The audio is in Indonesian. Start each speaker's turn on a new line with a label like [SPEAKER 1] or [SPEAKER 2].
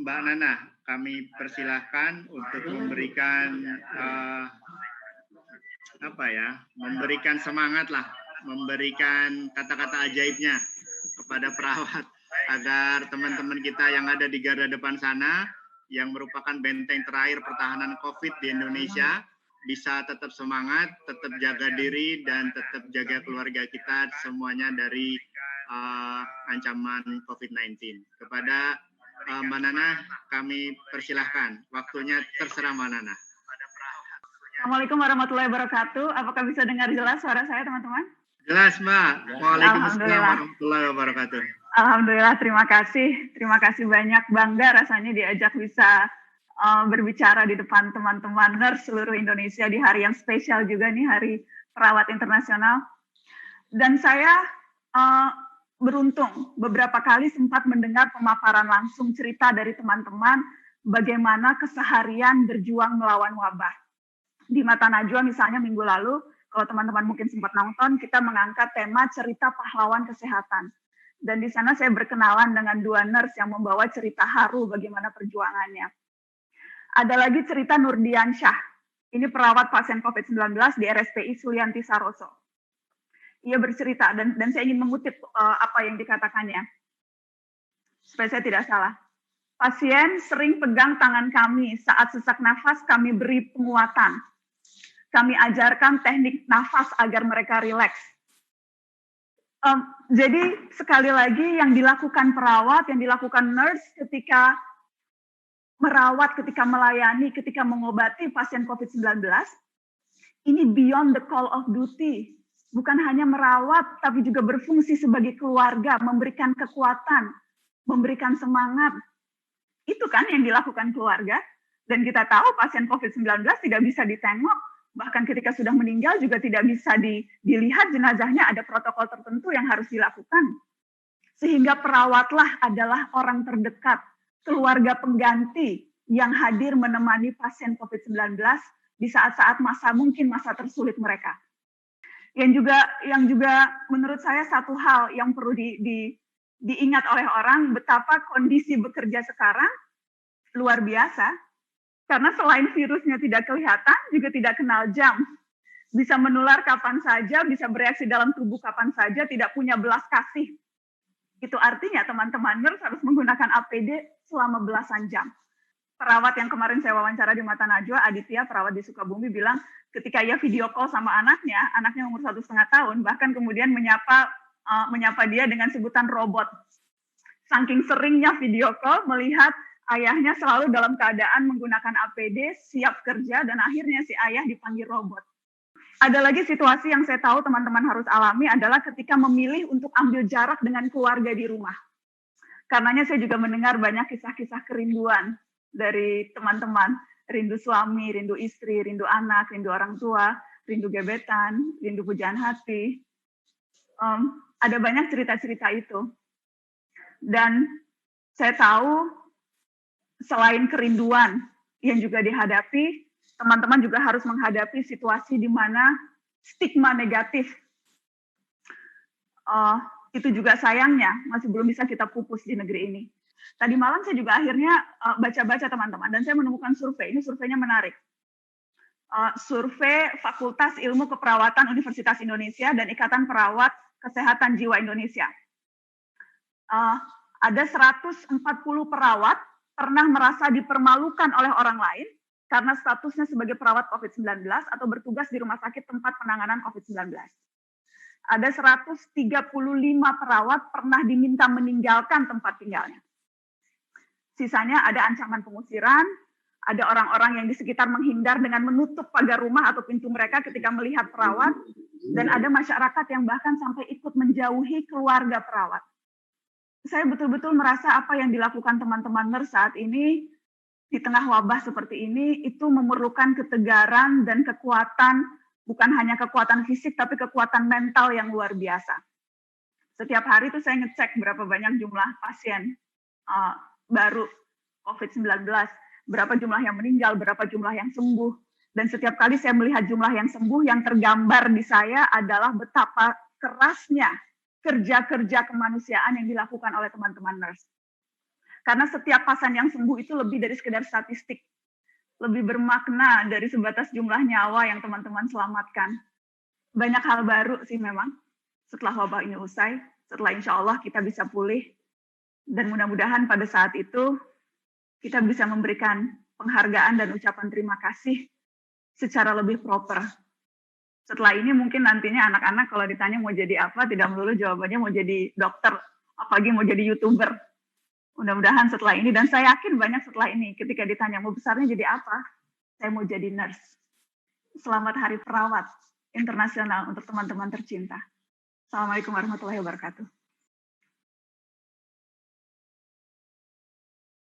[SPEAKER 1] Mbak Nana, kami persilahkan untuk memberikan memberikan semangat lah, memberikan kata-kata ajaibnya kepada perawat agar teman-teman kita yang ada di garda depan sana yang merupakan benteng terakhir pertahanan COVID di Indonesia bisa tetap semangat, tetap jaga diri dan tetap jaga keluarga kita semuanya dari ancaman COVID-19. Kepada Mbak Nana, kami persilahkan. Waktunya terserah Mbak Nana.
[SPEAKER 2] Assalamualaikum warahmatullahi wabarakatuh. Apakah bisa dengar jelas suara saya, teman-teman?
[SPEAKER 1] Jelas, Mbak. Waalaikumsalam warahmatullahi wabarakatuh.
[SPEAKER 2] Alhamdulillah, terima kasih. Terima kasih banyak. Bangga rasanya diajak bisa berbicara di depan teman-teman nurse seluruh Indonesia di hari yang spesial juga nih, Hari Perawat Internasional. Dan saya beruntung beberapa kali sempat mendengar pemaparan langsung cerita dari teman-teman bagaimana keseharian berjuang melawan wabah. Di Mata Najwa misalnya minggu lalu, kalau teman-teman mungkin sempat nonton, kita mengangkat tema cerita pahlawan kesehatan. Dan di sana saya berkenalan dengan dua nurse yang membawa cerita haru bagaimana perjuangannya. Ada lagi cerita Nurdiansyah. Ini perawat pasien COVID-19 di RSPI Sulianti Saroso. Ia bercerita, dan saya ingin mengutip apa yang dikatakannya, supaya saya tidak salah. Pasien sering pegang tangan kami saat sesak nafas, kami beri penguatan. Kami ajarkan teknik nafas agar mereka rileks. Jadi sekali lagi yang dilakukan perawat, yang dilakukan nurse ketika merawat, ketika melayani, ketika mengobati pasien COVID-19, ini beyond the call of duty. Bukan hanya merawat, tapi juga berfungsi sebagai keluarga, memberikan kekuatan, memberikan semangat. Itu kan yang dilakukan keluarga. Dan kita tahu pasien COVID-19 tidak bisa ditengok, bahkan ketika sudah meninggal juga tidak bisa dilihat jenazahnya, ada protokol tertentu yang harus dilakukan. Sehingga perawatlah adalah orang terdekat, keluarga pengganti yang hadir menemani pasien COVID-19 di saat-saat mungkin masa tersulit mereka. Yang juga menurut saya satu hal yang perlu diingat oleh orang, betapa kondisi bekerja sekarang luar biasa. Karena selain virusnya tidak kelihatan, juga tidak kenal jam. Bisa menular kapan saja, bisa bereaksi dalam tubuh kapan saja, tidak punya belas kasih. Itu artinya teman-teman nurse harus menggunakan APD selama belasan jam. Perawat yang kemarin saya wawancara di Mata Najwa, Aditya, perawat di Sukabumi, bilang ketika ia video call sama anaknya umur 1,5 tahun, bahkan kemudian menyapa dia dengan sebutan robot. Saking seringnya video call, melihat ayahnya selalu dalam keadaan menggunakan APD, siap kerja, dan akhirnya si ayah dipanggil robot. Ada lagi situasi yang saya tahu teman-teman harus alami adalah ketika memilih untuk ambil jarak dengan keluarga di rumah. Karenanya saya juga mendengar banyak kisah-kisah kerinduan dari teman-teman. Rindu suami, rindu istri, rindu anak, rindu orang tua, rindu gebetan, rindu pujaan hati. Ada banyak cerita-cerita itu. Dan saya tahu selain kerinduan yang juga dihadapi, teman-teman juga harus menghadapi situasi di mana stigma negatif itu juga sayangnya masih belum bisa kita pupus di negeri ini. Tadi malam saya juga akhirnya baca-baca teman-teman, dan saya menemukan survei. Ini surveinya menarik. Survei Fakultas Ilmu Keperawatan Universitas Indonesia dan Ikatan Perawat Kesehatan Jiwa Indonesia. Ada 140 perawat pernah merasa dipermalukan oleh orang lain karena statusnya sebagai perawat COVID-19 atau bertugas di rumah sakit tempat penanganan COVID-19. Ada 135 perawat pernah diminta meninggalkan tempat tinggalnya. Sisanya ada ancaman pengusiran, ada orang-orang yang di sekitar menghindar dengan menutup pagar rumah atau pintu mereka ketika melihat perawat, dan ada masyarakat yang bahkan sampai ikut menjauhi keluarga perawat. Saya betul-betul merasa apa yang dilakukan teman-teman nurse saat ini di tengah wabah seperti ini itu memerlukan ketegaran dan kekuatan, bukan hanya kekuatan fisik tapi kekuatan mental yang luar biasa. Setiap hari itu saya ngecek berapa banyak jumlah pasien baru COVID-19, berapa jumlah yang meninggal, berapa jumlah yang sembuh. Dan setiap kali saya melihat jumlah yang sembuh, yang tergambar di saya adalah betapa kerasnya kerja-kerja kemanusiaan yang dilakukan oleh teman-teman nurse. Karena setiap pasien yang sembuh itu lebih dari sekedar statistik, lebih bermakna dari sebatas jumlah nyawa yang teman-teman selamatkan. Banyak hal baru sih memang setelah wabah ini usai, setelah insya Allah kita bisa pulih, dan mudah-mudahan pada saat itu kita bisa memberikan penghargaan dan ucapan terima kasih secara lebih proper. Setelah ini mungkin nantinya anak-anak kalau ditanya mau jadi apa, tidak melulu jawabannya mau jadi dokter, apalagi mau jadi YouTuber. Mudah-mudahan setelah ini, dan saya yakin banyak setelah ini, ketika ditanya mau besarnya jadi apa, saya mau jadi nurse. Selamat Hari Perawat Internasional untuk teman-teman tercinta. Assalamualaikum warahmatullahi wabarakatuh.